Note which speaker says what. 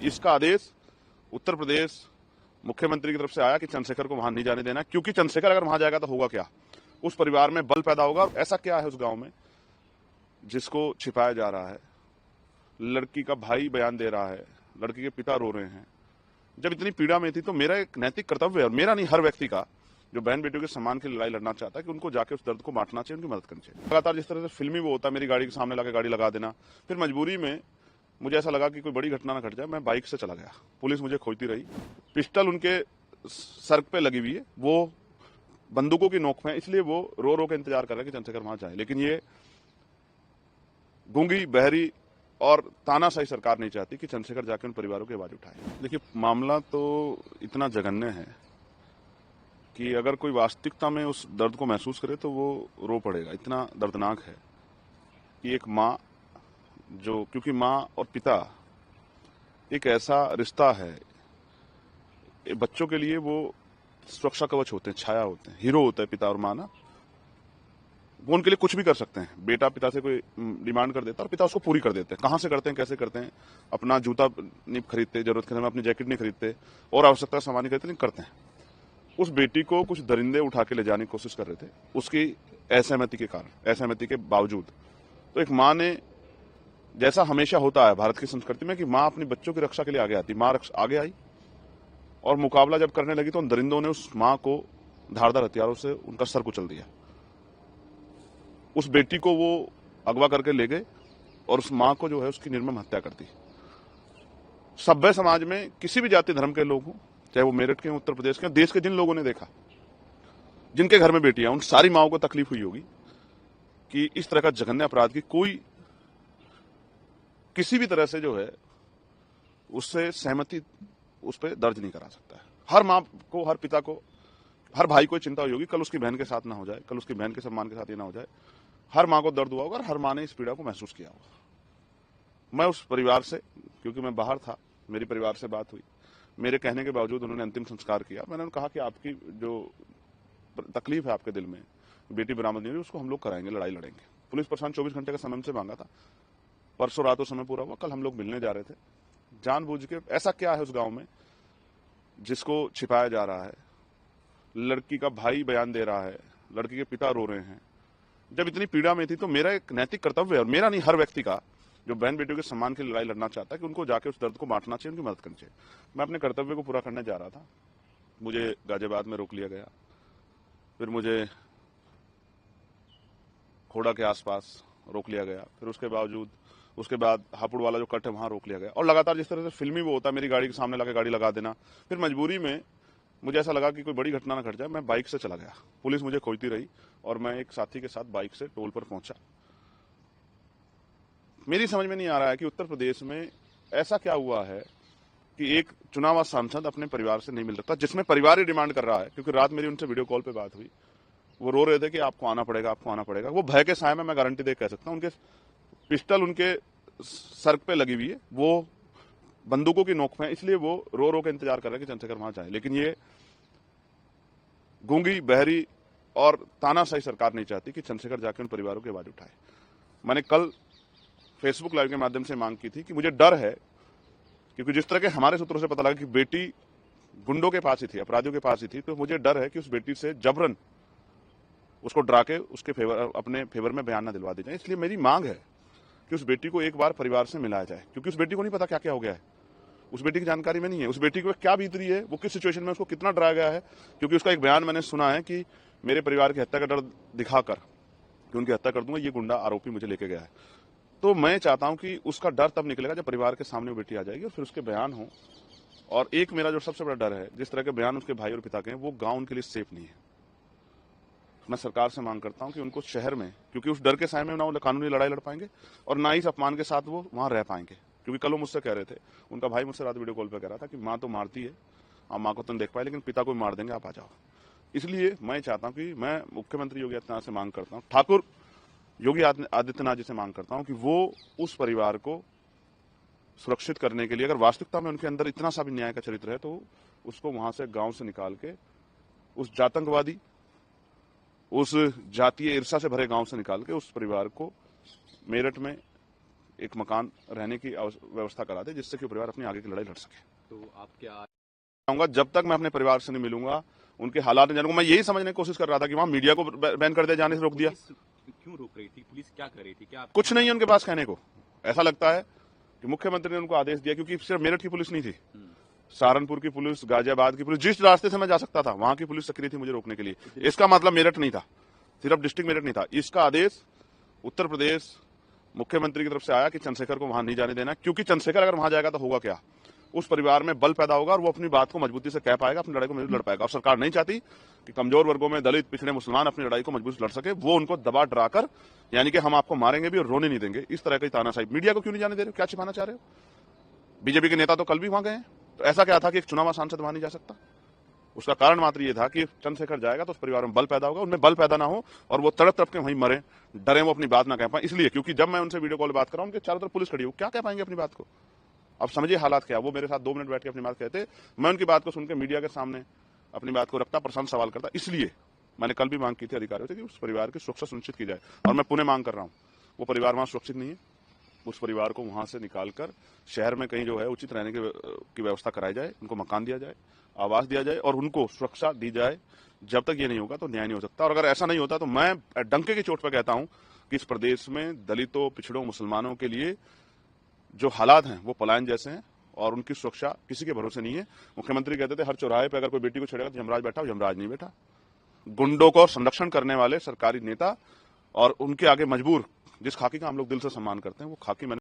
Speaker 1: इसका आदेश उत्तर प्रदेश मुख्यमंत्री की तरफ से आया कि चंद्रशेखर को वहां नहीं जाने देना, क्योंकि चंद्रशेखर अगर वहां जाएगा तो होगा क्या, उस परिवार में बल पैदा होगा। ऐसा क्या है उस गांव में जिसको छिपाया जा रहा है? लड़की का भाई बयान दे रहा है, लड़की के पिता रो रहे हैं। जब इतनी पीड़ा में थी तो मेरा एक नैतिक कर्तव्य है, और मेरा नहीं, हर व्यक्ति का जो बहन बेटियों के सम्मान की लड़ाई लड़ना चाहता है, कि उनको जाके उस दर्द को बांटना चाहिए, उनकी मदद करनी चाहिए। लगातार जिस तरह से फिल्मी वो होता है, मेरी गाड़ी के सामने लाके गाड़ी लगा देना, फिर मजबूरी में मुझे ऐसा लगा कि कोई बड़ी घटना ना घट जाए, मैं बाइक से चला गया। पुलिस मुझे खोजती रही, पिस्टल उनके सर पे लगी हुई है, वो बंदूकों की नोक में, इसलिए वो रो रो के इंतजार कर रहे हैं कि चंद्रशेखर वहां जाए। लेकिन ये गूंगी बहरी और तानाशाही सरकार नहीं चाहती कि चंद्रशेखर जाकर उन परिवारों की आवाज उठाए। देखिए, मामला तो इतना जघन्य है कि अगर कोई वास्तविकता में उस दर्द को महसूस करे तो वो रो पड़ेगा। इतना दर्दनाक है कि एक माँ जो, क्योंकि माँ और पिता एक ऐसा रिश्ता है, बच्चों के लिए वो सुरक्षा कवच होते हैं, छाया होते हैं, हीरो होता है पिता और माँ ना। वो उनके लिए कुछ भी कर सकते हैं। बेटा पिता से कोई डिमांड कर देता है और पिता उसको पूरी कर देते हैं। कहां से करते हैं, कैसे करते हैं? अपना जूता नहीं खरीदते, जरूरत के समय अपनी जैकेट नहीं खरीदते और आवश्यकता सामान नहीं खरीदते, नहीं करते हैं। उस बेटी को कुछ दरिंदे उठा के ले जाने की कोशिश कर रहे थे, उसकी असहमति के कारण, असहमति के बावजूद। तो एक माँ ने, जैसा हमेशा होता है भारत की संस्कृति में कि माँ अपने बच्चों की रक्षा के लिए आगे आती, माँ आगे आई और मुकाबला जब करने लगी तो उन दरिंदों ने उस माँ को धारदार हथियारों से उनका सर कुचल दिया। उस बेटी को वो अगवा करके ले गए और उस मां को जो है उसकी निर्मम हत्या कर दी। सभ्य समाज में किसी भी जाति धर्म के लोग हों, चाहे वो मेरठ के हों, उत्तर प्रदेश के, देश के जिन लोगों ने देखा, जिनके घर में बेटियां, उन सारी माओं को तकलीफ हुई होगी कि इस तरह का जघन्य अपराध की कोई किसी भी तरह से जो है उससे सहमति उस पर दर्ज नहीं करा सकता है। हर मां को, हर पिता को, हर भाई को चिंता हुई होगी कल उसकी बहन के साथ ना हो जाए, कल उसकी बहन के सम्मान के साथ ये ना हो जाए। हर मां को दर्द हुआ होगा और हर मां ने इस पीड़ा को महसूस किया होगा। मैं उस परिवार से, क्योंकि मैं बाहर था, मेरी परिवार से बात हुई, मेरे कहने के बावजूद उन्होंने अंतिम संस्कार किया। मैंने कहा कि आपकी जो तकलीफ है आपके दिल में, बेटी बरामद नहीं हुई, उसको हम लोग कराएंगे, लड़ाई लड़ेंगे। पुलिस प्रशासन 24 घंटे का समय हमसे मांगा था, परसों रातों समय पूरा हुआ, कल हम लोग मिलने जा रहे थे। जानबूझ के, ऐसा क्या है उस गांव में जिसको छिपाया जा रहा है? लड़की का भाई बयान दे रहा है, लड़की के पिता रो रहे हैं। जब इतनी पीड़ा में थी तो मेरा एक नैतिक कर्तव्य है, और मेरा नहीं, हर व्यक्ति का जो बहन बेटियों के सम्मान की लड़ाई लड़ना चाहता है, कि उनको जाके उस दर्द को बांटना चाहिए, उनकी मदद करनी चाहिए। मैं अपने कर्तव्य को पूरा करने जा रहा था, मुझे गाजियाबाद में रोक लिया गया, फिर मुझे खोड़ा के आसपास रोक लिया गया, फिर उसके बाद हापुड़ वाला जो कट है वहां रोक लिया गया। और लगातार जिस तरह से फिल्मी वो होता है, मेरी गाड़ी के सामने लाके गाड़ी लगा देना, फिर मजबूरी में मुझे ऐसा लगा कि कोई बड़ी घटना ना घट जाए, मैं बाइक से चला गया। पुलिस मुझे खोजती रही और मैं एक साथी के साथ बाइक से टोल पर पहुंचा। मेरी समझ में नहीं आ रहा है कि उत्तर प्रदेश में ऐसा क्या हुआ है कि एक चुनावा सांसद अपने परिवार से नहीं मिल सकता, जिसमें परिवार ही डिमांड कर रहा है। क्योंकि रात मेरी उनसे वीडियो कॉल पे बात हुई, वो रो रहे थे कि आपको आना पड़ेगा, आपको आना पड़ेगा। वो भय के साए में, मैं गारंटी दे कह सकता हूं, उनके पिस्टल उनके सर पे लगी हुई है, वो बंदूकों की नोक में, इसलिए वो रो रो के इंतजार कर रहे हैं कि चंद्रशेखर वहां जाए। लेकिन ये गूंगी बहरी और तानाशाही सरकार नहीं चाहती कि चंद्रशेखर जाकर उन परिवारों की आवाज उठाए। मैंने कल फेसबुक लाइव के माध्यम से मांग की थी कि मुझे डर है, क्योंकि जिस तरह के हमारे सूत्रों से पता लगा कि बेटी गुंडों के पास ही थी, अपराधियों के पास ही थी, तो मुझे डर है कि उस बेटी से जबरन उसको डरा के उसके अपने फेवर में बयान न दिलवा दी जाए। इसलिए मेरी मांग है कि उस बेटी को एक बार परिवार से मिलाया जाए, क्योंकि उस बेटी को नहीं पता क्या क्या हो गया है, उस बेटी की जानकारी में नहीं है, उस बेटी को क्या बीत रही है, वो किस सिचुएशन में, उसको कितना डराया गया है। क्योंकि उसका एक बयान मैंने सुना है कि मेरे परिवार की हत्या का डर दिखाकर कि उनकी हत्या कर दूंगा, ये गुंडा आरोपी मुझे लेके गया है। तो मैं चाहता हूं कि उसका डर तब निकलेगा जब परिवार के सामने वो बेटी आ जाएगी और फिर उसके बयान हो। और एक मेरा जो सबसे बड़ा डर है, जिस तरह के बयान उसके भाई और पिता के हैं, वो गांव उनके लिए सेफ नहीं है। मैं सरकार से मांग करता हूं कि उनको शहर में, क्योंकि उस डर के साए में ना वो कानूनी लड़ाई लड़ पाएंगे और ना ही इस अपमान के साथ वो वहां रह पाएंगे। क्योंकि कल वो मुझसे कह रहे थे, उनका भाई मुझसे रात वीडियो कॉल पे कह रहा था कि माँ तो मारती है, आप माँ को तो देख पाए, लेकिन पिता को मार देंगे, आप आ जाओ। इसलिए मैं चाहता हूं कि मैं मुख्यमंत्री योगी आदित्यनाथ से मांग करता हूं, ठाकुर योगी आदित्यनाथ जी से मांग करता हूं कि वो उस परिवार को सुरक्षित करने के लिए, अगर वास्तविकता में उनके अंदर इतना सा भी न्याय का चरित्र है, तो उसको वहां से, गांव से निकाल के, उस जातंकवादी, उस जातीय ईर्षा से भरे गांव से निकाल के उस परिवार को मेरठ में एक मकान रहने की व्यवस्था करा दे, जिससे कि परिवार अपनी आगे की लड़ाई लड़ सके।
Speaker 2: तो आप क्या
Speaker 1: चाहूंगा, जब तक मैं अपने परिवार से नहीं मिलूंगा, उनके हालात नहीं जानूंगा। मैं यही समझने की कोशिश कर रहा था कि वहां मीडिया को बैन कर दिया, जाने से रोक दिया।
Speaker 2: क्यों रोक रही थी पुलिस? क्या कर रही थी? क्या
Speaker 1: कुछ नहीं है उनके पास कहने को। ऐसा लगता है कि मुख्यमंत्री ने उनको आदेश दिया, क्योंकि सिर्फ मेरठ की पुलिस नहीं थी, सहारनपुर की पुलिस, गाजियाबाद की पुलिस, जिस रास्ते से मैं जा सकता था वहां की पुलिस सक्रिय थी मुझे रोकने के लिए। इसका मतलब मेरठ नहीं था, सिर्फ डिस्ट्रिक्ट मेरठ नहीं था। इसका आदेश उत्तर प्रदेश मुख्यमंत्री की तरफ से आया कि चंद्रशेखर को वहां नहीं जाने देना, क्योंकि चंद्रशेखर अगर वहां जाएगा तो होगा क्या, उस परिवार में बल पैदा होगा और वो अपनी बात को मजबूती से कह पाएगा, अपनी लड़ाई को मजबूत लड़ पाएगा। और सरकार नहीं चाहती कि कमजोर वर्गों में दलित, पिछड़े, मुसलमान अपनी लड़ाई को मजबूत लड़ सके। वो उनको दबा डराकर, यानी कि हम आपको मारेंगे भी और रोने नहीं देंगे, इस तरह की तानाशाही। मीडिया को क्यों नहीं जाने दे रहे हो? क्या छिपाना चाह रहे हो? बीजेपी के नेता तो कल भी वहां गए हैं, तो ऐसा क्या था कि एक चुनावा सांसद वहां नहीं जा सकता? उसका कारण मात्र ये था कि चंद्रशेखर जाएगा तो उस परिवार में बल पैदा होगा, उनमें बल पैदा ना हो और वो तड़प तड़प के वहीं मरे, डरे, वो अपनी बात ना कह पाए। इसलिए क्योंकि जब मैं उनसे वीडियो कॉल बात कर रहा हूं, उनके चारों तरफ पुलिस खड़ी हो, क्या कह पाएंगे अपनी बात को? अब समझिए हालात क्या। वो मेरे साथ 2 मिनट बैठ के अपनी बात कहते, मैं उनकी बात को सुनकर मीडिया के सामने अपनी बात को रखता, प्रश्न सवाल करता। इसलिए मैंने कल भी मांग की थी अधिकारियों से कि उस परिवार की सुरक्षा सुनिश्चित की जाए, और मैं पुनः मांग कर रहा हूं। वो परिवार वहां सुरक्षित नहीं है, उस परिवार को वहां से निकालकर शहर में कहीं जो है उचित रहने की व्यवस्था कराई जाए, उनको मकान दिया जाए, आवास दिया जाए और उनको सुरक्षा दी जाए। जब तक ये नहीं होगा तो न्याय नहीं हो सकता। और अगर ऐसा नहीं होता तो मैं डंके की चोट पर कहता हूं कि इस प्रदेश में दलितों, पिछड़ों, मुसलमानों के लिए जो हालात हैं वो पलायन जैसे हैं और उनकी सुरक्षा किसी के भरोसे नहीं है। मुख्यमंत्री कहते थे हर चौराहे पे अगर कोई बेटी को छेड़ेगा तो यमराज बैठा हो, यमराज नहीं बैठा। गुंडों को संरक्षण करने वाले सरकारी नेता और उनके आगे मजबूर, जिस खाकी का हम लोग दिल से सम्मान करते हैं, वो खाकी